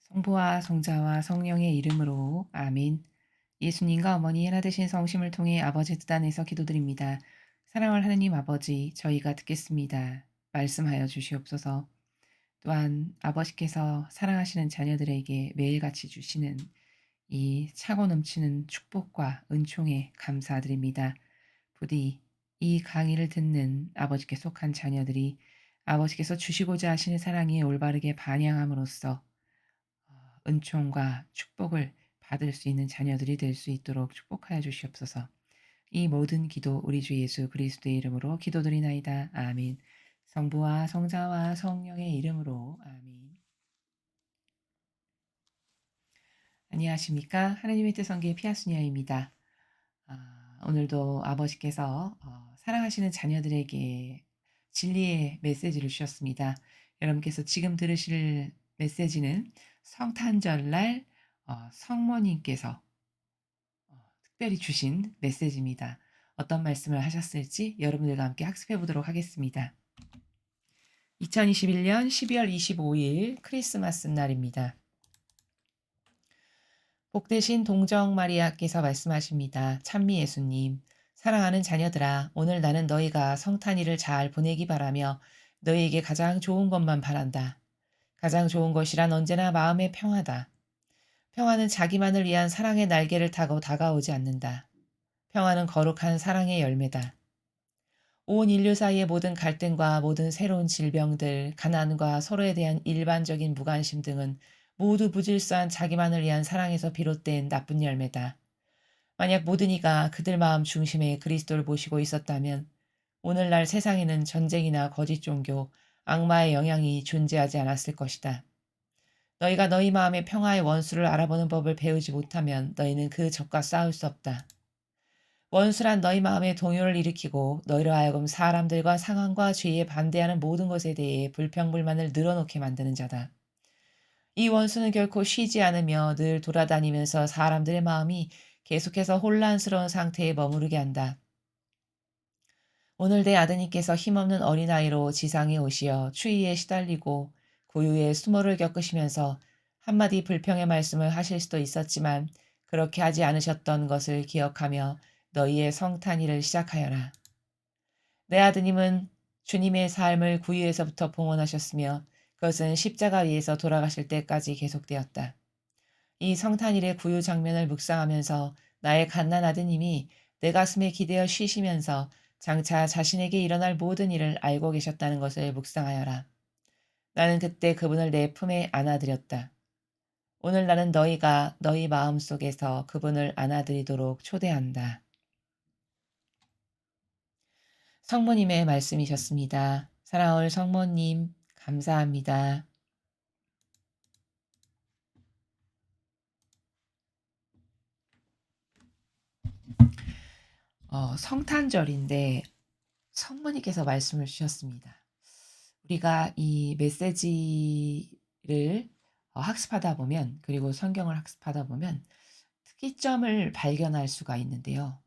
성부와 성자와 성령의 이름으로 아멘. 예수님과 어머니 하나 되신 성심을 통해 아버지 뜻 안에서 기도드립니다. 사랑할 하느님 아버지, 저희가 듣겠습니다. 말씀하여 주시옵소서. 또한 아버지께서 사랑하시는 자녀들에게 매일같이 주시는 이 차고 넘치는 축복과 은총에 감사드립니다. 부디 이 강의를 듣는 아버지께 속한 자녀들이 아버지께서 주시고자 하시는 사랑에 올바르게 반영함으로써 은총과 축복을 받을 수 있는 자녀들이 될 수 있도록 축복하여 주시옵소서. 이 모든 기도 우리 주 예수 그리스도의 이름으로 기도드리나이다. 아멘. 성부와 성자와 성령의 이름으로 아멘. 안녕하십니까? 하나님의 뜻성기의 피아수녀입니다. 오늘도 아버지께서 사랑하시는 자녀들에게 진리의 메시지를 주셨습니다. 여러분께서 지금 들으실 메시지는 성탄절날 성모님께서 특별히 주신 메시지입니다. 어떤 말씀을 하셨을지 여러분들과 함께 학습해 보도록 하겠습니다. 2021년 12월 25일 크리스마스 날입니다. 복되신 동정 마리아께서 말씀하십니다. 찬미 예수님, 사랑하는 자녀들아, 오늘 나는 너희가 성탄일을 잘 보내기 바라며 너희에게 가장 좋은 것만 바란다. 가장 좋은 것이란 언제나 마음의 평화다. 평화는 자기만을 위한 사랑의 날개를 타고 다가오지 않는다. 평화는 거룩한 사랑의 열매다. 온 인류 사이의 모든 갈등과 모든 새로운 질병들, 가난과 서로에 대한 일반적인 무관심 등은 모두 무질서한 자기만을 위한 사랑에서 비롯된 나쁜 열매다. 만약 모든 이가 그들 마음 중심에 그리스도를 모시고 있었다면 오늘날 세상에는 전쟁이나 거짓 종교, 악마의 영향이 존재하지 않았을 것이다. 너희가 너희 마음의 평화의 원수를 알아보는 법을 배우지 못하면 너희는 그 적과 싸울 수 없다. 원수란 너희 마음에 동요를 일으키고 너희로 하여금 사람들과 상황과 죄에 반대하는 모든 것에 대해 불평불만을 늘어놓게 만드는 자다. 이 원수는 결코 쉬지 않으며 늘 돌아다니면서 사람들의 마음이 계속해서 혼란스러운 상태에 머무르게 한다. 오늘 내 아드님께서 힘없는 어린아이로 지상에 오시어 추위에 시달리고 고유의 수모를 겪으시면서 한마디 불평의 말씀을 하실 수도 있었지만 그렇게 하지 않으셨던 것을 기억하며 너희의 성탄일을 시작하여라. 내 아드님은 주님의 삶을 구유에서부터 봉헌하셨으며 그것은 십자가 위에서 돌아가실 때까지 계속되었다. 이 성탄일의 구유 장면을 묵상하면서 나의 갓난 아드님이 내 가슴에 기대어 쉬시면서 장차 자신에게 일어날 모든 일을 알고 계셨다는 것을 묵상하여라. 나는 그때 그분을 내 품에 안아들였다. 오늘 나는 너희가 너희 마음속에서 그분을 안아들이도록 초대한다. 성모님의 말씀이셨습니다. 사랑하는 성모님, 감사합니다. 성탄절인데 성모님께서 말씀을 주셨습니다. 우리가 이 메시지를 학습하다 보면 그리고 성경을 학습하다 보면 특이점을 발견할 수가 있는데요.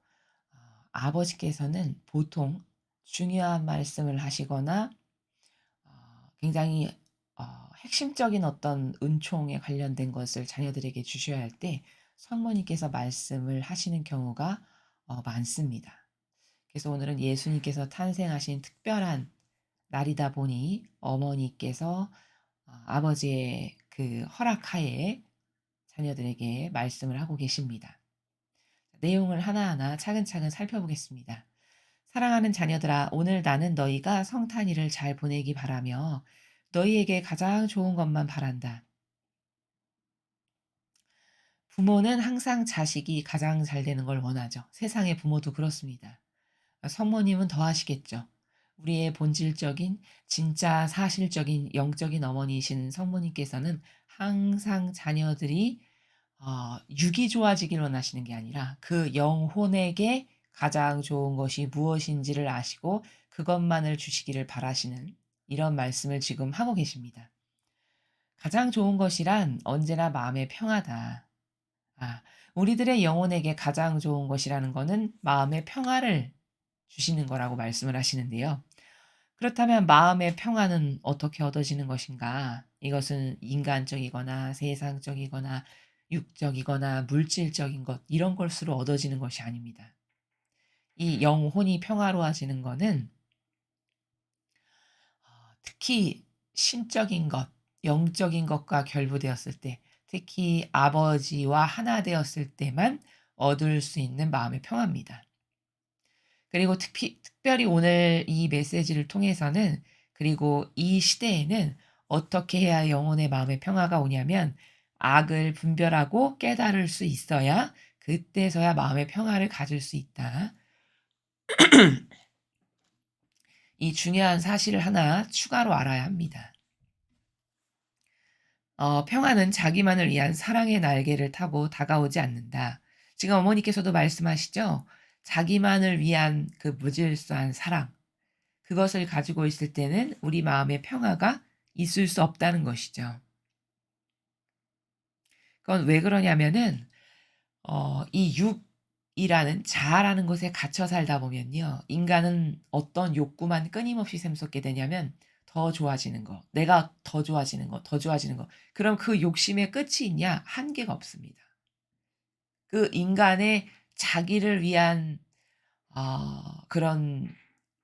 아버지께서는 보통 중요한 말씀을 하시거나 굉장히 핵심적인 어떤 은총에 관련된 것을 자녀들에게 주셔야 할 때 성모님께서 말씀을 하시는 경우가 많습니다. 그래서 오늘은 예수님께서 탄생하신 특별한 날이다 보니 어머니께서 아버지의 그 허락하에 자녀들에게 말씀을 하고 계십니다. 내용을 하나하나 차근차근 살펴보겠습니다. 사랑하는 자녀들아, 오늘 나는 너희가 성탄일을 잘 보내기 바라며 너희에게 가장 좋은 것만 바란다. 부모는 항상 자식이 가장 잘 되는 걸 원하죠. 세상의 부모도 그렇습니다. 성모님은 더 하시겠죠. 우리의 본질적인 진짜 사실적인 영적인 어머니이신 성모님께서는 항상 자녀들이 육이 좋아지길 원하시는 게 아니라 그 영혼에게 가장 좋은 것이 무엇인지를 아시고 그것만을 주시기를 바라시는 이런 말씀을 지금 하고 계십니다. 가장 좋은 것이란 언제나 마음의 평화다. 아, 우리들의 영혼에게 가장 좋은 것이라는 것은 마음의 평화를 주시는 거라고 말씀을 하시는데요. 그렇다면 마음의 평안은 어떻게 얻어지는 것인가? 이것은 인간적이거나 세상적이거나 육적이거나 물질적인 것 이런 것으로 얻어지는 것이 아닙니다. 이 영혼이 평화로워지는 것은 특히 신적인 것, 영적인 것과 결부되었을 때, 특히 아버지와 하나 되었을 때만 얻을 수 있는 마음의 평화입니다. 그리고 특별히 오늘 이 메시지를 통해서는 그리고 이 시대에는 어떻게 해야 영혼의 마음의 평화가 오냐면 악을 분별하고 깨달을 수 있어야 그때서야 마음의 평화를 가질 수 있다. 이 중요한 사실을 하나 추가로 알아야 합니다. 평화는 자기만을 위한 사랑의 날개를 타고 다가오지 않는다. 지금 어머니께서도 말씀하시죠? 자기만을 위한 그 무질서한 사랑. 그것을 가지고 있을 때는 우리 마음의 평화가 있을 수 없다는 것이죠. 그건 왜 그러냐면은 이 육이라는 자아라는 것에 갇혀 살다 보면요. 인간은 어떤 욕구만 끊임없이 샘솟게 되냐면 더 좋아지는 거, 내가 더 좋아지는 거, 더 좋아지는 거. 그럼 그 욕심의 끝이 있냐? 한계가 없습니다. 그 인간의 자기를 위한 그런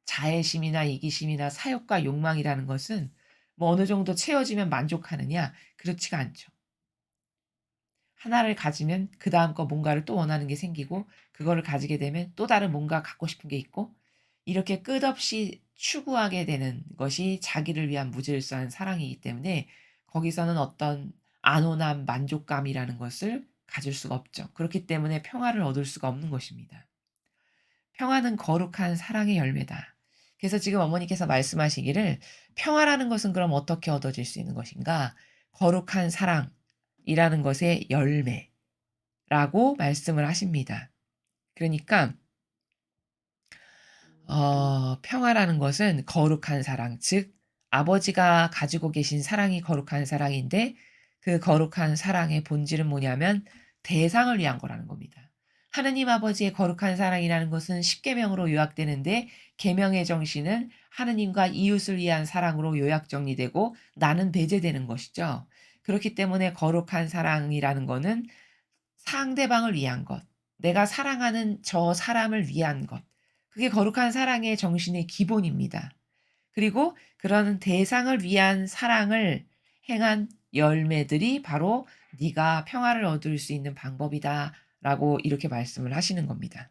자애심이나 이기심이나 사욕과 욕망이라는 것은 뭐 어느 정도 채워지면 만족하느냐? 그렇지가 않죠. 하나를 가지면 그다음 거 뭔가를 또 원하는 게 생기고 그거를 가지게 되면 또 다른 뭔가 갖고 싶은 게 있고 이렇게 끝없이 추구하게 되는 것이 자기를 위한 무질서한 사랑이기 때문에 거기서는 어떤 안온함, 만족감이라는 것을 가질 수가 없죠. 그렇기 때문에 평화를 얻을 수가 없는 것입니다. 평화는 거룩한 사랑의 열매다. 그래서 지금 어머니께서 말씀하시기를 평화라는 것은 그럼 어떻게 얻어질 수 있는 것인가? 거룩한 사랑이라는 것의 열매라고 말씀을 하십니다. 그러니까 평화라는 것은 거룩한 사랑, 즉 아버지가 가지고 계신 사랑이 거룩한 사랑인데 그 거룩한 사랑의 본질은 뭐냐면 대상을 위한 거라는 겁니다. 하느님 아버지의 거룩한 사랑이라는 것은 십계명으로 요약되는데 계명의 정신은 하느님과 이웃을 위한 사랑으로 요약 정리되고 나는 배제되는 것이죠. 그렇기 때문에 거룩한 사랑이라는 거는 상대방을 위한 것, 내가 사랑하는 저 사람을 위한 것, 그게 거룩한 사랑의 정신의 기본입니다. 그리고 그런 대상을 위한 사랑을 행한 열매들이 바로 네가 평화를 얻을 수 있는 방법이다라고 이렇게 말씀을 하시는 겁니다.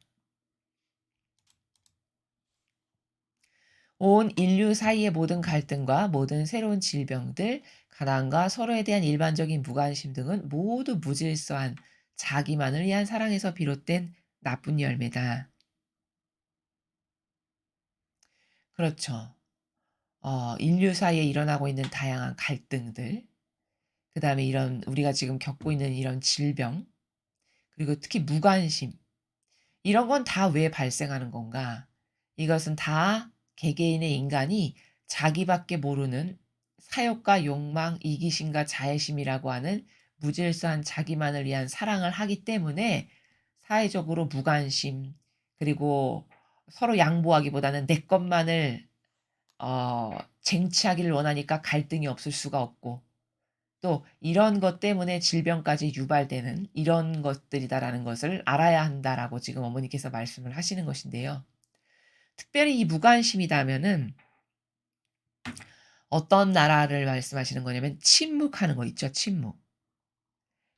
온 인류 사이의 모든 갈등과 모든 새로운 질병들, 가난과 서로에 대한 일반적인 무관심 등은 모두 무질서한 자기만을 위한 사랑에서 비롯된 나쁜 열매다. 그렇죠. 인류 사이에 일어나고 있는 다양한 갈등들, 그다음에 이런 우리가 지금 겪고 있는 이런 질병, 그리고 특히 무관심, 이런 건 다 왜 발생하는 건가? 이것은 다 개개인의 인간이 자기밖에 모르는 사욕과 욕망, 이기심과 자애심이라고 하는 무질서한 자기만을 위한 사랑을 하기 때문에 사회적으로 무관심, 그리고 서로 양보하기보다는 내 것만을 쟁취하기를 원하니까 갈등이 없을 수가 없고 또 이런 것 때문에 질병까지 유발되는 이런 것들이다라는 것을 알아야 한다라고 지금 어머니께서 말씀을 하시는 것인데요. 특별히 이 무관심이다면은 어떤 나라를 말씀하시는 거냐면 침묵하는 거 있죠, 침묵.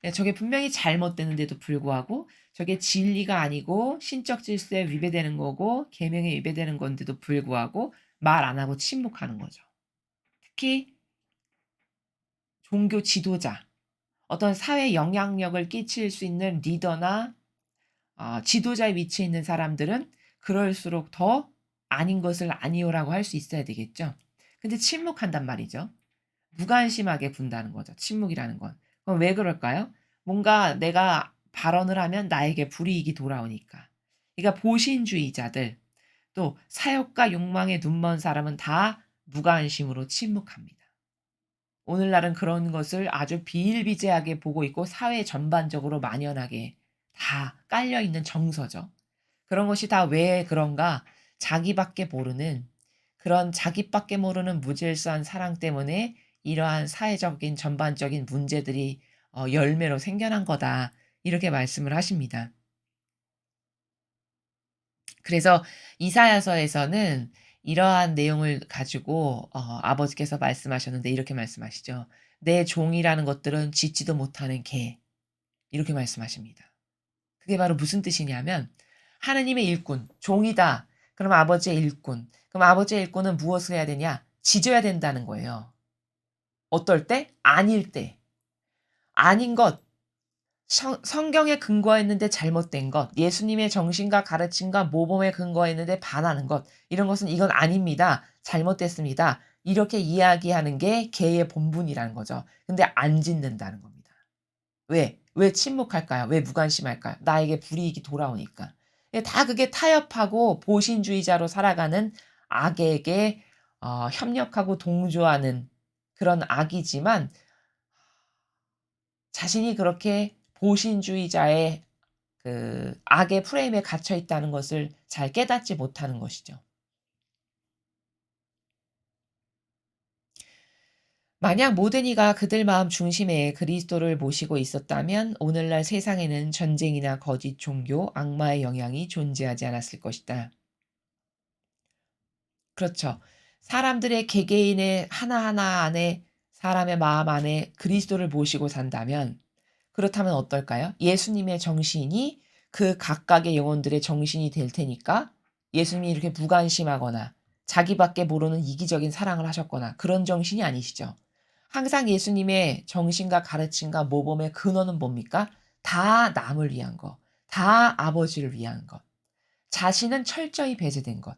예, 저게 분명히 잘못되는데도 불구하고 저게 진리가 아니고 신적 질서에 위배되는 거고 계명에 위배되는 건데도 불구하고 말 안 하고 침묵하는 거죠. 특히 종교 지도자, 어떤 사회 영향력을 끼칠 수 있는 리더나 지도자의 위치에 있는 사람들은 그럴수록 더 아닌 것을 아니요라고 할 수 있어야 되겠죠. 근데 침묵한단 말이죠. 무관심하게 군다는 거죠. 침묵이라는 건. 그럼 왜 그럴까요? 뭔가 내가 발언을 하면 나에게 불이익이 돌아오니까. 그러니까 보신주의자들, 또 사욕과 욕망에 눈먼 사람은 다 무관심으로 침묵합니다. 오늘날은 그런 것을 아주 비일비재하게 보고 있고 사회 전반적으로 만연하게 다 깔려 있는 정서죠. 그런 것이 다 왜 그런가? 자기밖에 모르는 그런 자기밖에 모르는 무질서한 사랑 때문에 이러한 사회적인 전반적인 문제들이 열매로 생겨난 거다. 이렇게 말씀을 하십니다. 그래서 이사야서에서는 이러한 내용을 가지고 아버지께서 말씀하셨는데 이렇게 말씀하시죠. "내 종이라는 것들은 짖지도 못하는 개." 이렇게 말씀하십니다. 그게 바로 무슨 뜻이냐면 하느님의 일꾼, 종이다. 그럼 아버지의 일꾼. 그럼 아버지의 일꾼은 무엇을 해야 되냐? 짖어야 된다는 거예요. 어떨 때? 아닐 때. 아닌 것, 성경에 근거했는데 잘못된 것, 예수님의 정신과 가르침과 모범에 근거했는데 반하는 것, 이런 것은 이건 아닙니다. 잘못됐습니다. 이렇게 이야기하는 게 개의 본분이라는 거죠. 근데 안 짖는다는 겁니다. 왜? 왜 침묵할까요? 왜 무관심할까요? 나에게 불이익이 돌아오니까. 다 그게 타협하고 보신주의자로 살아가는 악에게 협력하고 동조하는 그런 악이지만 자신이 그렇게 보신주의자의 그 악의 프레임에 갇혀 있다는 것을 잘 깨닫지 못하는 것이죠. 만약 모든 이가 그들 마음 중심에 그리스도를 모시고 있었다면 오늘날 세상에는 전쟁이나 거짓 종교, 악마의 영향이 존재하지 않았을 것이다. 그렇죠. 사람들의 개개인의 하나하나 안에 사람의 마음 안에 그리스도를 모시고 산다면 그렇다면 어떨까요? 예수님의 정신이 그 각각의 영혼들의 정신이 될 테니까 예수님이 이렇게 무관심하거나 자기밖에 모르는 이기적인 사랑을 하셨거나 그런 정신이 아니시죠. 항상 예수님의 정신과 가르침과 모범의 근원은 뭡니까? 다 남을 위한 것, 다 아버지를 위한 것, 자신은 철저히 배제된 것.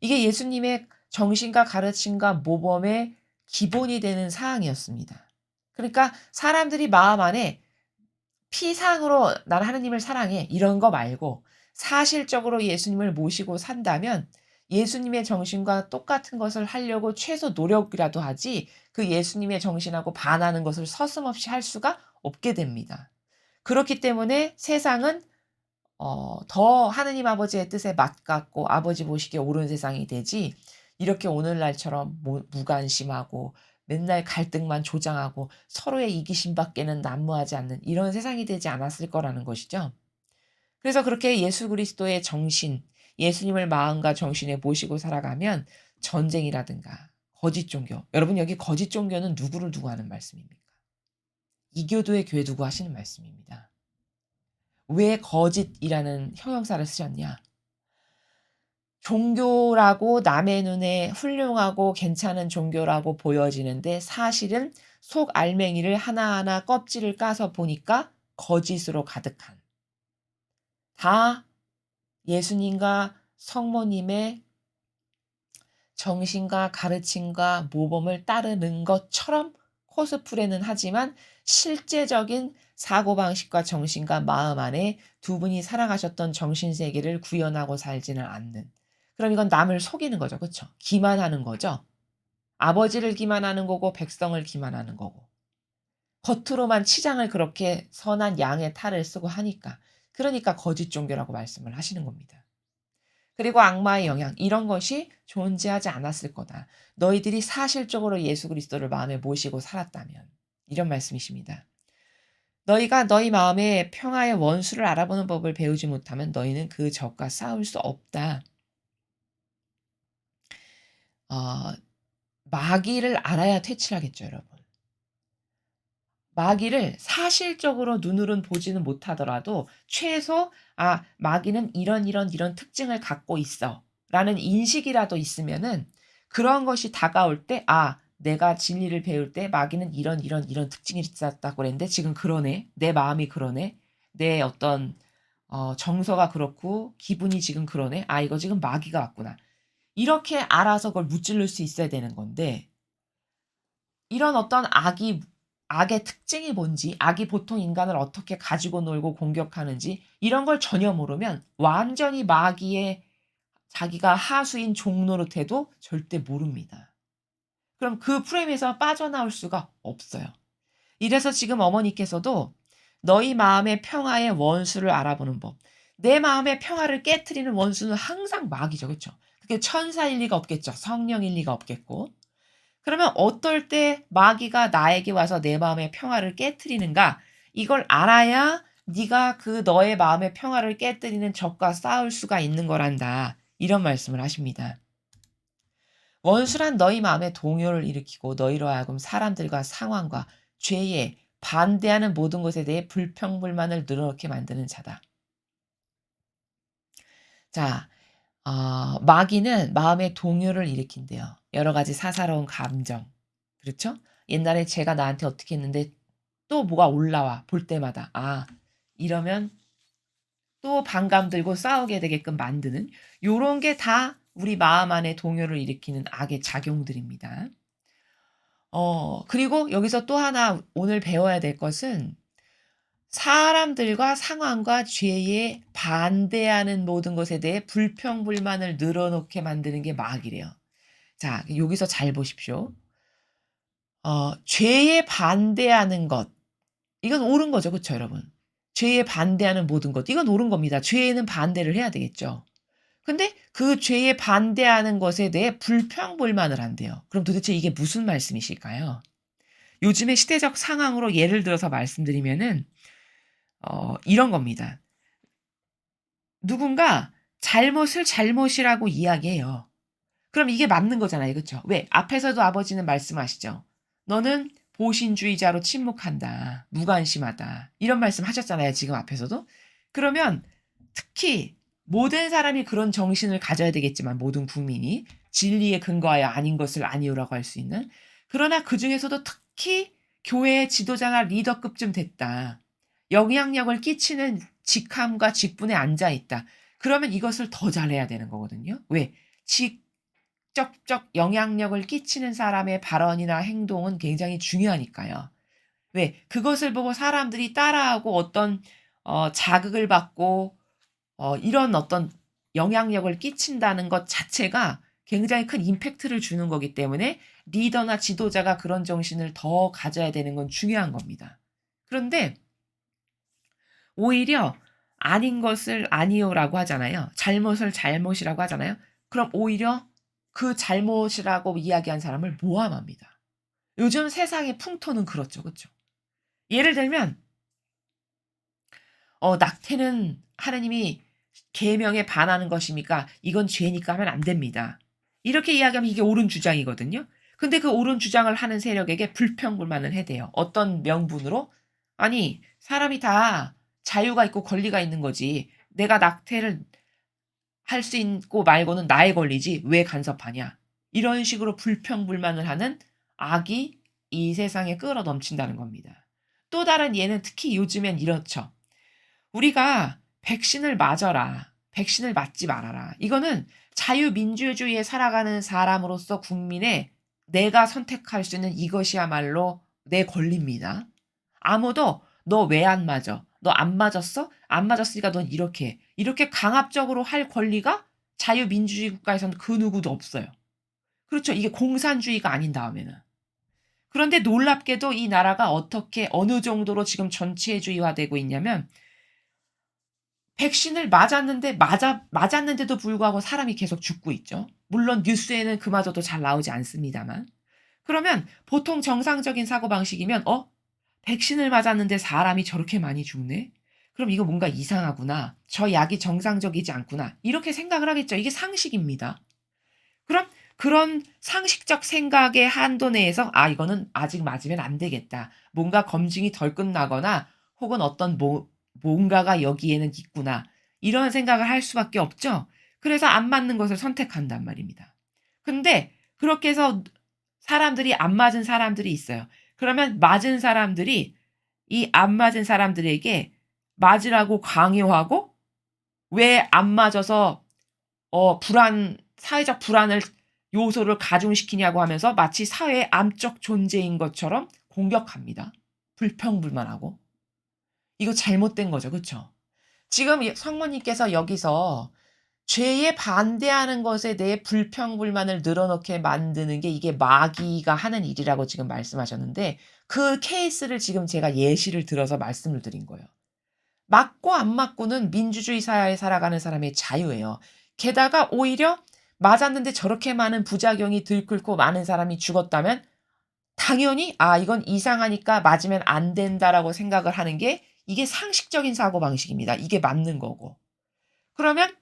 이게 예수님의 정신과 가르침과 모범의 기본이 되는 사항이었습니다. 그러니까 사람들이 마음 안에 피상으로 '나는 하느님을 사랑해.' 이런 거 말고 사실적으로 예수님을 모시고 산다면 예수님의 정신과 똑같은 것을 하려고 최소 노력이라도 하지 그 예수님의 정신하고 반하는 것을 서슴없이 할 수가 없게 됩니다. 그렇기 때문에 세상은 더 하느님 아버지의 뜻에 맞갖고 아버지 보시기에 옳은 세상이 되지 이렇게 오늘날처럼 무관심하고 맨날 갈등만 조장하고 서로의 이기심밖에는 난무하지 않는 이런 세상이 되지 않았을 거라는 것이죠. 그래서 그렇게 예수 그리스도의 정신, 예수님을 마음과 정신에 모시고 살아가면 전쟁이라든가 거짓 종교, 여러분 여기 거짓 종교는 누구를 두고 하는 말씀입니까? 이교도의 교회 두고 하시는 말씀입니다. 왜 거짓이라는 형용사를 쓰셨냐? 종교라고 남의 눈에 훌륭하고 괜찮은 종교라고 보여지는데 사실은 속 알맹이를 하나하나 껍질을 까서 보니까 거짓으로 가득한 다 예수님과 성모님의 정신과 가르침과 모범을 따르는 것처럼 코스프레는 하지만 실제적인 사고방식과 정신과 마음 안에 두 분이 살아가셨던 정신세계를 구현하고 살지는 않는. 그럼 이건 남을 속이는 거죠. 그쵸? 기만하는 거죠. 아버지를 기만하는 거고 백성을 기만하는 거고. 겉으로만 치장을 그렇게 선한 양의 탈을 쓰고 하니까. 그러니까 거짓 종교라고 말씀을 하시는 겁니다. 그리고 악마의 영향 이런 것이 존재하지 않았을 거다. 너희들이 사실적으로 예수 그리스도를 마음에 모시고 살았다면 이런 말씀이십니다. 너희가 너희 마음에 평화의 원수를 알아보는 법을 배우지 못하면 너희는 그 적과 싸울 수 없다. 어, 마귀를 알아야 퇴치하겠죠, 여러분. 마귀를 사실적으로 눈으로는 보지는 못하더라도 최소 '아 마귀는 이런 특징을 갖고 있어.'라는 인식이라도 있으면은 그런 것이 다가올 때 '아 내가 진리를 배울 때 마귀는 이런 특징이 있었다고 그랬는데 지금 그러네. 내 마음이 그러네. 내 어떤 정서가 그렇고 기분이 지금 그러네. 아 이거 지금 마귀가 왔구나.' 이렇게 알아서 그걸 무찌를 수 있어야 되는 건데 이런 어떤 악의 특징이 뭔지, 악이 보통 인간을 어떻게 가지고 놀고 공격하는지 이런 걸 전혀 모르면 완전히 마귀의 자기가 하수인 종 노릇해도 절대 모릅니다. 그럼 그 프레임에서 빠져나올 수가 없어요. 이래서 지금 어머니께서도 너희 마음의 평화의 원수를 알아보는 법. 내 마음의 평화를 깨트리는 원수는 항상 마귀죠. 그쵸? 그게 천사일 리가 없겠죠. 성령일 리가 없겠고. 그러면 어떨 때 마귀가 나에게 와서 내 마음의 평화를 깨트리는가? 이걸 알아야 네가 그 너의 마음의 평화를 깨뜨리는 적과 싸울 수가 있는 거란다. 이런 말씀을 하십니다. 원수란 너희 마음에 동요를 일으키고 너희로 하여금 사람들과 상황과 죄에 반대하는 모든 것에 대해 불평불만을 늘어놓게 만드는 자다. 자, 마귀는 마음의 동요를 일으킨대요. 여러 가지 사사로운 감정. 그렇죠? 옛날에 제가 나한테 어떻게 했는데 또 뭐가 올라와 볼 때마다 이러면 또 반감 들고 싸우게 되게끔 만드는 요런 게 다 우리 마음 안에 동요를 일으키는 악의 작용들입니다. 그리고 여기서 또 하나 오늘 배워야 될 것은 사람들과 상황과 죄에 반대하는 모든 것에 대해 불평불만을 늘어놓게 만드는 게 마귀래요. 자, 여기서 잘 보십시오. 죄에 반대하는 것. 이건 옳은 거죠. 그쵸, 여러분? 죄에 반대하는 모든 것. 이건 옳은 겁니다. 죄에는 반대를 해야 되겠죠. 근데 그 죄에 반대하는 것에 대해 불평불만을 한대요. 그럼 도대체 이게 무슨 말씀이실까요? 요즘의 시대적 상황으로 예를 들어서 말씀드리면은, 이런 겁니다. 누군가 잘못을 잘못이라고 이야기해요. 그럼 이게 맞는 거잖아요. 그쵸? 왜? 앞에서도 아버지는 말씀하시죠. 너는 보신주의자로 침묵한다. 무관심하다. 이런 말씀 하셨잖아요. 지금 앞에서도. 그러면 특히 모든 사람이 그런 정신을 가져야 되겠지만 모든 국민이 진리에 근거하여 아닌 것을 아니오라고 할 수 있는. 그러나 그중에서도 특히 교회의 지도자나 리더급쯤 됐다. 영향력을 끼치는 직함과 직분에 앉아 있다. 그러면 이것을 더 잘해야 되는 거거든요. 왜? 직접적 영향력을 끼치는 사람의 발언이나 행동은 굉장히 중요하니까요. 왜? 그것을 보고 사람들이 따라하고 어떤 자극을 받고 이런 어떤 영향력을 끼친다는 것 자체가 굉장히 큰 임팩트를 주는 거기 때문에 리더나 지도자가 그런 정신을 더 가져야 되는 건 중요한 겁니다. 그런데 오히려 아닌 것을 아니요라고 하잖아요. 잘못을 잘못이라고 하잖아요. 그럼 오히려 그 잘못이라고 이야기한 사람을 모함합니다. 요즘 세상의 풍토는 그렇죠. 그렇죠? 예를 들면 낙태는 하느님이 계명에 반하는 것이니까 이건 죄니까 하면 안 됩니다. 이렇게 이야기하면 이게 옳은 주장이거든요. 근데 그 옳은 주장을 하는 세력에게 불평불만을 해대요. 어떤 명분으로? 아니, 사람이 다 자유가 있고 권리가 있는 거지. 내가 낙태를 할 수 있고 말고는 나의 권리지 왜 간섭하냐. 이런 식으로 불평불만을 하는 악이 이 세상에 끌어 넘친다는 겁니다. 또 다른 예는 특히 요즘엔 이렇죠. 우리가 백신을 맞아라. 백신을 맞지 말아라. 이거는 자유민주주의에 살아가는 사람으로서 국민의 내가 선택할 수 있는 이것이야말로 내 권리입니다. 아무도 너 왜 안 맞아? 너 안 맞았어? 안 맞았으니까 넌 이렇게 해. 이렇게 강압적으로 할 권리가 자유민주주의 국가에서는 그 누구도 없어요. 그렇죠. 이게 공산주의가 아닌 다음에는. 그런데 놀랍게도 이 나라가 어떻게 어느 정도로 지금 전체주의화되고 있냐면 백신을 맞았는데도 불구하고 사람이 계속 죽고 있죠. 물론 뉴스에는 그마저도 잘 나오지 않습니다만. 그러면 보통 정상적인 사고방식이면 백신을 맞았는데 사람이 저렇게 많이 죽네? 그럼 이거 뭔가 이상하구나. 저 약이 정상적이지 않구나. 이렇게 생각을 하겠죠. 이게 상식입니다. 그럼 그런 상식적 생각의 한도 내에서 이거는 아직 맞으면 안 되겠다. 뭔가 검증이 덜 끝나거나 혹은 어떤 뭔가가 여기에는 있구나. 이런 생각을 할 수밖에 없죠. 그래서 안 맞는 것을 선택한단 말입니다. 근데 그렇게 해서 사람들이 안 맞은 사람들이 있어요. 그러면 맞은 사람들이 이 안 맞은 사람들에게 맞으라고 강요하고 왜 안 맞아서 사회적 불안을 요소를 가중시키냐고 하면서 마치 사회의 암적 존재인 것처럼 공격합니다. 불평불만하고. 이거 잘못된 거죠. 그쵸? 지금 성모님께서 여기서 죄에 반대하는 것에 대해 불평불만을 늘어놓게 만드는 게 이게 마귀가 하는 일이라고 지금 말씀하셨는데 그 케이스를 지금 제가 예시를 들어서 말씀을 드린 거예요. 맞고 안 맞고는 민주주의 사회에 살아가는 사람의 자유예요. 게다가 오히려 맞았는데 저렇게 많은 부작용이 들끓고 많은 사람이 죽었다면 당연히 '아 이건 이상하니까 맞으면 안 된다.'라고 생각을 하는 게 이게 상식적인 사고방식입니다. 이게 맞는 거고. 그러면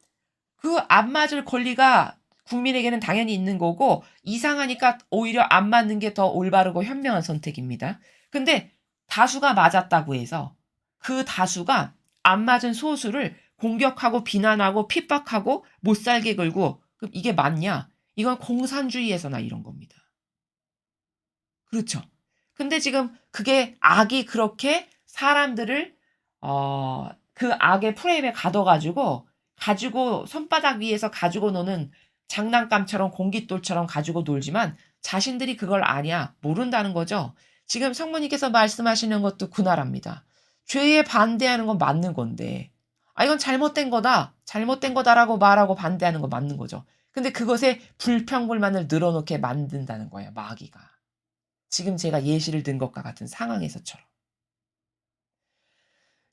그 안 맞을 권리가 국민에게는 당연히 있는 거고 이상하니까 오히려 안 맞는 게 더 올바르고 현명한 선택입니다. 근데 다수가 맞았다고 해서 그 다수가 안 맞은 소수를 공격하고 비난하고 핍박하고 못 살게 굴고 그럼 이게 맞냐? 이건 공산주의에서나 이런 겁니다. 그렇죠. 근데 지금 그게 악이 그렇게 사람들을 그 악의 프레임에 가둬 가지고 손바닥 위에서 가지고 노는 장난감처럼 공깃돌처럼 가지고 놀지만 자신들이 그걸 아냐 모른다는 거죠. 지금 성모님께서 말씀하시는 것도 그 나라입니다. 죄에 반대하는 건 맞는 건데 '아 이건 잘못된 거다. 잘못된 거다.'라고 말하고 반대하는 건 맞는 거죠. 근데 그것에 불평불만을 늘어놓게 만든다는 거예요 마귀가. 지금 제가 예시를 든 것과 같은 상황에서처럼.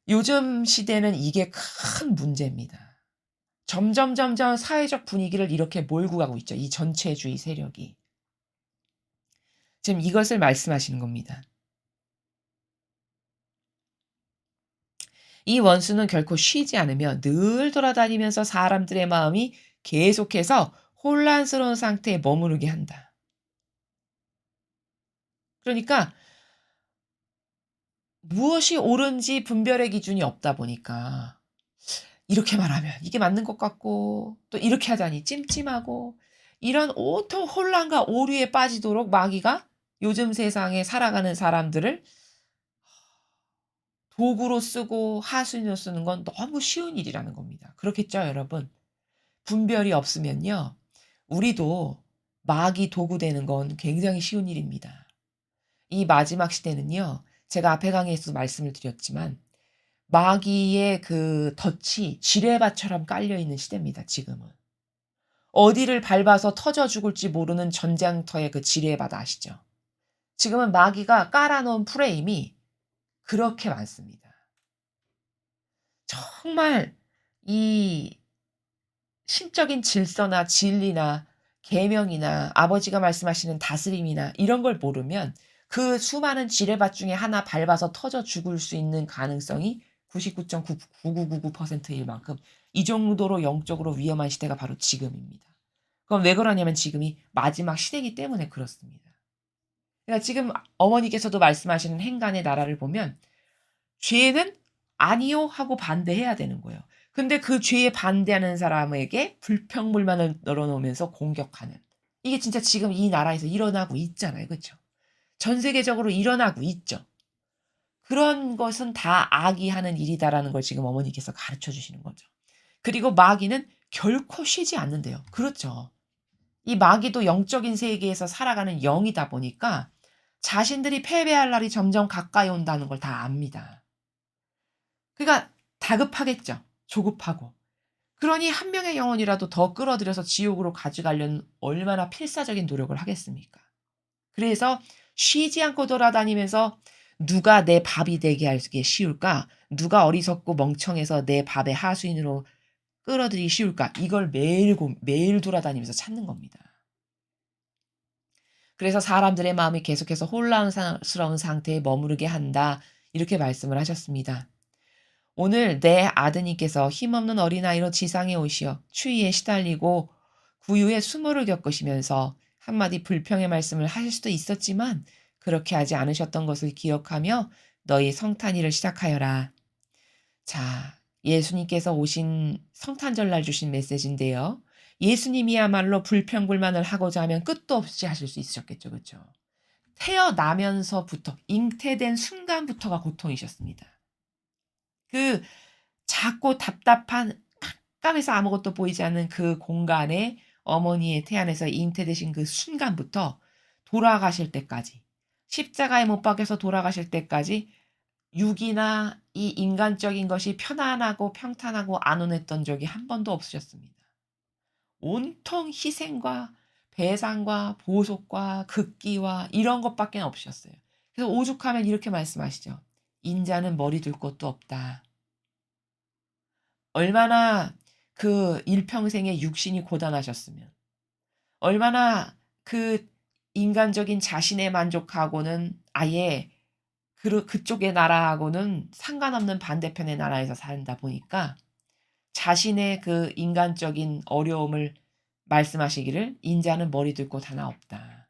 요즘 시대는 이게 큰 문제입니다. 점점 사회적 분위기를 이렇게 몰고 가고 있죠, 이 전체주의 세력이. 지금 이것을 말씀하시는 겁니다. 이 원수는 결코 쉬지 않으며 늘 돌아다니면서 사람들의 마음이 계속해서 혼란스러운 상태에 머무르게 한다. 그러니까 무엇이 옳은지 분별의 기준이 없다 보니까 이렇게 말하면 이게 맞는 것 같고 또 이렇게 하자니 찜찜하고 이런 온통 혼란과 오류에 빠지도록 마귀가 요즘 세상에 살아가는 사람들을 도구로 쓰고 하수인으로 쓰는 건 너무 쉬운 일이라는 겁니다. 그렇겠죠, 여러분? 분별이 없으면요. 우리도 마귀 도구 되는 건 굉장히 쉬운 일입니다. 이 마지막 시대는요. 제가 앞에 강의에서도 말씀을 드렸지만 마귀의 그 덫이 지뢰밭처럼 깔려 있는 시대입니다, 지금은. 어디를 밟아서 터져 죽을지 모르는 전장터의 그 지뢰밭 아시죠? 지금은 마귀가 깔아 놓은 프레임이 그렇게 많습니다. 정말 이 신적인 질서나 진리나 계명이나 아버지가 말씀하시는 다스림이나 이런 걸 모르면 그 수많은 지뢰밭 중에 하나 밟아서 터져 죽을 수 있는 가능성이 99.9999%일 만큼 이 정도로 영적으로 위험한 시대가 바로 지금입니다. 그럼 왜 그러냐면 지금이 마지막 시대이기 때문에 그렇습니다. 그러니까 지금 어머니께서도 말씀하시는 행간의 나라를 보면 죄는 "아니요." 하고 반대해야 되는 거예요. 근데 그 죄에 반대하는 사람에게 불평불만을 널어놓으면서 공격하는 이게 진짜 지금 이 나라에서 일어나고 있잖아요. 그쵸? 전 세계적으로 일어나고 있죠. 그런 것은 다 악이 하는 일이다라는 걸 지금 어머니께서 가르쳐 주시는 거죠. 그리고 마귀는 결코 쉬지 않는대요. 그렇죠. 이 마귀도 영적인 세계에서 살아가는 영이다 보니까 자신들이 패배할 날이 점점 가까이 온다는 걸 다 압니다. 그러니까 다급하겠죠. 조급하고. 그러니 한 명의 영혼이라도 더 끌어들여서 지옥으로 가져가려는 얼마나 필사적인 노력을 하겠습니까? 그래서 쉬지 않고 돌아다니면서 '누가 내 밥이 되게 하기 쉬울까? 누가 어리석고 멍청해서 내 밥의 하수인으로 끌어들이기 쉬울까?' 이걸 매일 돌아다니면서 찾는 겁니다. 그래서 "사람들의 마음이 계속해서 혼란스러운 상태에 머무르게 한다." 이렇게 말씀을 하셨습니다. 오늘 내 아드님께서 힘없는 어린아이로 지상에 오시어 추위에 시달리고 구유의 수모를 겪으시면서 한마디 불평의 말씀을 하실 수도 있었지만 그렇게 하지 않으셨던 것을 기억하며 너희 성탄일을 시작하여라. 자, 예수님께서 오신 성탄절날 주신 메시지인데요. 예수님이야말로 불평불만을 하고자 하면 끝도 없이 하실 수 있으셨겠죠. 그렇죠? 태어나면서부터 잉태된 순간부터가 고통이셨습니다. 그 작고 답답한 깜깜해서 아무것도 보이지 않는 그 공간에 어머니의 태 안에서 잉태되신 그 순간부터 돌아가실 때까지 십자가에 못 박혀서 돌아가실 때까지 육이나 이 인간적인 것이 편안하고 평탄하고 안온했던 적이 한 번도 없으셨습니다. 온통 희생과 배상과 보속과 극기와 이런 것밖에 없으셨어요. 그래서 오죽하면 이렇게 말씀하시죠. "인자는 머리 둘 곳도 없다." 얼마나 그 일평생의 육신이 고단하셨으면. 얼마나 그 인간적인 자신에 만족하고는 아예 그쪽의 나라하고는 상관없는 반대편의 나라에서 살다 보니까 자신의 그 인간적인 어려움을 말씀하시기를 "인자는 머리 둘 곳 하나 없다."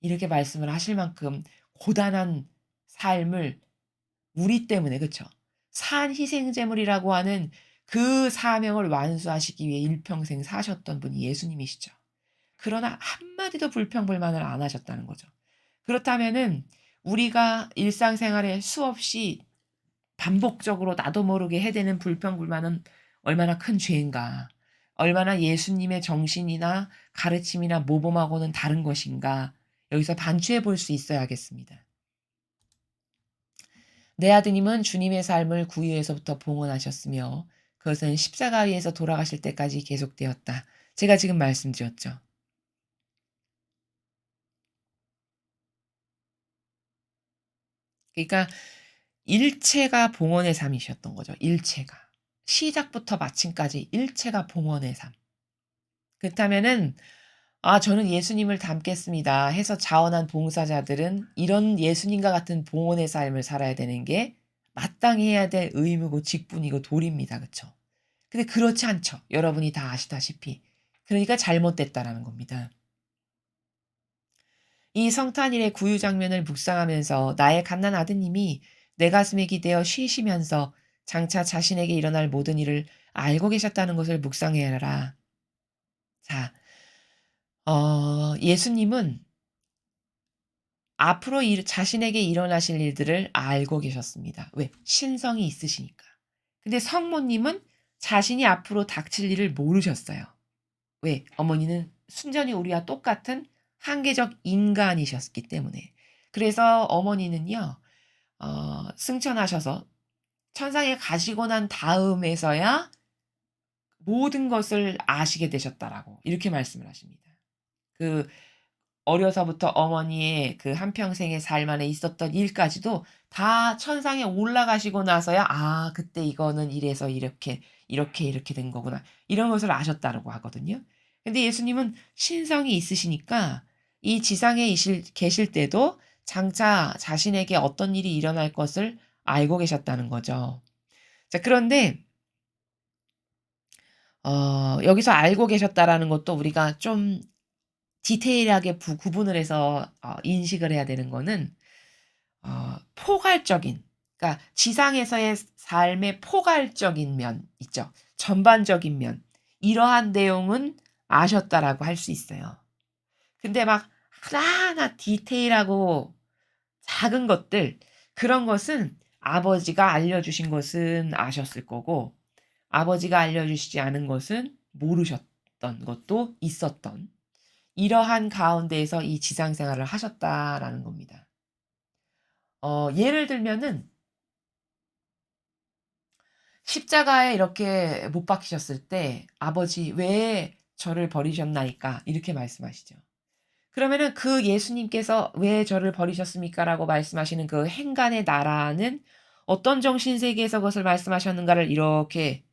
이렇게 말씀을 하실 만큼 고단한 삶을 우리 때문에 그쵸. 산 희생제물이라고 하는 그 사명을 완수하시기 위해 일평생 사셨던 분이 예수님이시죠. 그러나 한마디도 불평불만을 안 하셨다는 거죠. 그렇다면은 우리가 일상생활에 수없이 반복적으로 나도 모르게 해대는 불평불만은 얼마나 큰 죄인가. 얼마나 예수님의 정신이나 가르침이나 모범하고는 다른 것인가. 여기서 반추해 볼 수 있어야겠습니다. 내 아드님은 주님의 삶을 구유에서부터 봉헌하셨으며 그것은 십자가 위에서 돌아가실 때까지 계속되었다. 제가 지금 말씀드렸죠. 그러니까 일체가 봉헌의 삶이셨던 거죠. 일체가. 시작부터 마침까지 일체가 봉헌의 삶. 그렇다면은 '아 저는 예수님을 닮겠습니다.' 해서 자원한 봉사자들은 이런 예수님과 같은 봉헌의 삶을 살아야 되는 게 마땅히 해야 될 의무고 직분이고 도리입니다. 그쵸? 근데 그렇지 않죠. 여러분이 다 아시다시피. 그러니까 잘못됐다라는 겁니다. 이 성탄일의 구유 장면을 묵상하면서 나의 갓난 아드님이 내 가슴에 기대어 쉬시면서 장차 자신에게 일어날 모든 일을 알고 계셨다는 것을 묵상해라. 자, 예수님은 앞으로 자신에게 일어나실 일들을 알고 계셨습니다. 왜? 신성이 있으시니까. 근데 성모님은 자신이 앞으로 닥칠 일을 모르셨어요. 왜? 어머니는 순전히 우리와 똑같은 한계적 인간이셨기 때문에. 그래서 어머니는요, 승천하셔서 천상에 가시고 난 다음에서야 모든 것을 아시게 되셨다라고 이렇게 말씀을 하십니다. 그 어려서부터 어머니의 그 한평생의 삶 안에 있었던 일까지도 다 천상에 올라가시고 나서야 '아 그때 이거는 이래서 이렇게, 이렇게, 이렇게 된 거구나.' 이런 것을 아셨다라고 하거든요. 근데 예수님은 신성이 있으시니까 이 지상에 계실 때도 장차 자신에게 어떤 일이 일어날 것을 알고 계셨다는 거죠. 자 그런데 여기서 알고 계셨다라는 것도 우리가 좀 디테일하게 구분을 해서 인식을 해야 되는 거는 포괄적인 그러니까 지상에서의 삶의 포괄적인 면 있죠. 전반적인 면. 이러한 내용은 아셨다라고 할 수 있어요. 근데 막 하나하나 디테일하고 작은 것들 그런 것은 아버지가 알려주신 것은 아셨을 거고 아버지가 알려주시지 않은 것은 모르셨던 것도 있었던 이러한 가운데에서 이 지상 생활을 하셨다라는 겁니다. 예를 들면은 십자가에 이렇게 못 박히셨을 때 "아버지 왜 저를 버리셨나이까?" 이렇게 말씀하시죠. 그러면은 그 예수님께서 "왜 저를 버리셨습니까?"라고 말씀하시는 그 행간의 나라는 어떤 정신 세계에서 그것을 말씀하셨는가를 이렇게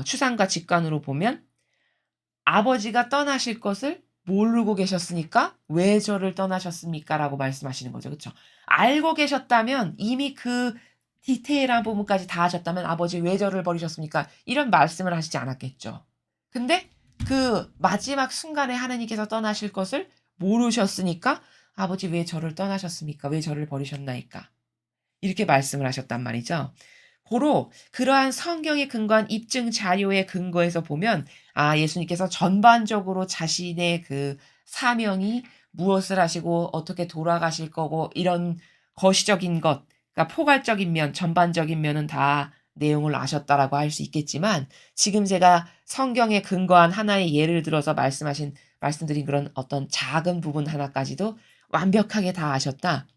추상과 직관으로 보면 아버지가 떠나실 것을 모르고 계셨으니까 "왜 저를 떠나셨습니까?"라고 말씀하시는 거죠. 그쵸? 알고 계셨다면 이미 그 디테일한 부분까지 다 아셨다면 "아버지 왜 저를 버리셨습니까?" 이런 말씀을 하시지 않았겠죠. 근데 그 마지막 순간에 하나님께서 떠나실 것을 모르셨으니까 "아버지 왜 저를 떠나셨습니까? 왜 저를 버리셨나이까?" 이렇게 말씀을 하셨단 말이죠. 고로 그러한 성경에 근거한 입증 자료의 근거에서 보면 예수님께서 전반적으로 자신의 그 사명이 무엇을 하시고 어떻게 돌아가실 거고 이런 거시적인 것 그러니까 포괄적인 면, 전반적인 면은 다 내용을 아셨다라고 할 수 있겠지만 지금 제가 성경에 근거한 하나의 예를 들어서 말씀드린 그런 어떤 작은 부분 하나까지도 완벽하게 다 아셨다.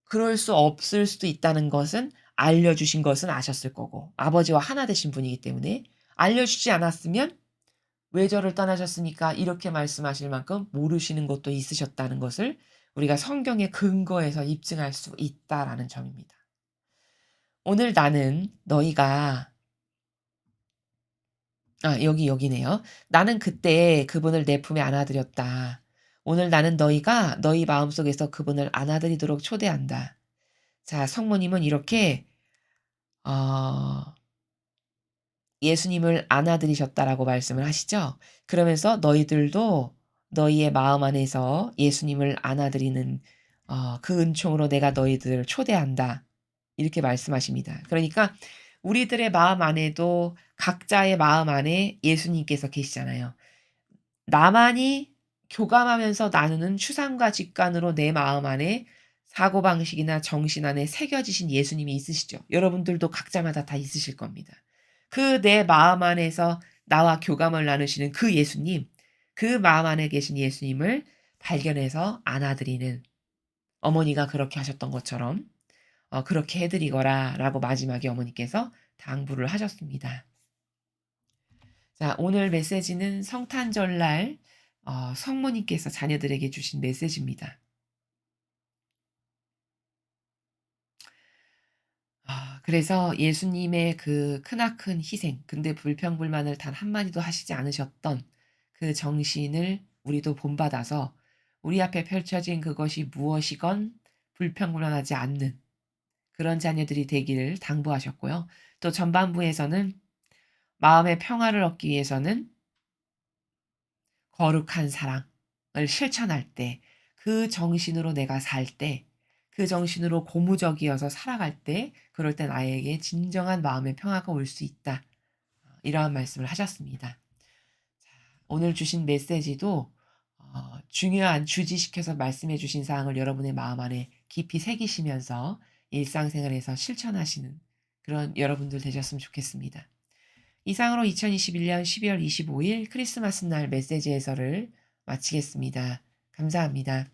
그럴 수 없을 수도 있다는 것은 알려주신 것은 아셨을 거고 아버지와 하나 되신 분이기 때문에 알려주지 않았으면 "왜 저를 떠나셨습니까?" 이렇게 말씀하실 만큼 모르시는 것도 있으셨다는 것을 우리가 성경의 근거에서 입증할 수 있다라는 점입니다. 오늘 나는 너희가 여기네요. "나는 그때 그분을 내 품에 안아들였다. 오늘 나는 너희가 너희 마음속에서 그분을 안아들이도록 초대한다." 자, 성모님은 이렇게 어 예수님을 안아들이셨다라고 말씀을 하시죠. 그러면서 "너희들도 너희의 마음 안에서 예수님을 안아들이는 그 은총으로 내가 너희들을 초대한다." 이렇게 말씀하십니다. 그러니까 우리들의 마음 안에도 각자의 마음 안에 예수님께서 계시잖아요. 나만이 교감하면서 나누는 추상과 직관으로 내 마음 안에 사고방식이나 정신 안에 새겨지신 예수님이 있으시죠. 여러분들도 각자마다 다 있으실 겁니다. 그 내 마음 안에서 나와 교감을 나누시는 그 예수님, 그 마음 안에 계신 예수님을 발견해서 안아드리는, 어머니가 그렇게 하셨던 것처럼 "그렇게 해 드리거라."라고 마지막에 어머니께서 당부를 하셨습니다. 자, 오늘 메시지는 성탄절날 성모님께서 자녀들에게 주신 메시지입니다. 그래서 예수님의 그 크나큰 희생, 근데 불평불만을 단 한마디도 하시지 않으셨던 그 정신을 우리도 본받아서 우리 앞에 펼쳐진 그것이 무엇이건 불평불만하지 않는 그런 자녀들이 되기를 당부하셨고요. 또 전반부에서는 마음의 평화를 얻기 위해서는 거룩한 사랑을 실천할 때, 그 정신으로 내가 살 때, 그 정신으로 고무적이어서 살아갈 때, 그럴 때 나에게 진정한 마음의 평화가 올 수 있다. 이러한 말씀을 하셨습니다. 오늘 주신 메시지도 중요한 주지시켜서 말씀해 주신 사항을 여러분의 마음 안에 깊이 새기시면서 일상생활에서 실천하시는 그런 여러분들 되셨으면 좋겠습니다. 이상으로 2021년 12월 25일 크리스마스 날 메시지 해설을 마치겠습니다. 감사합니다.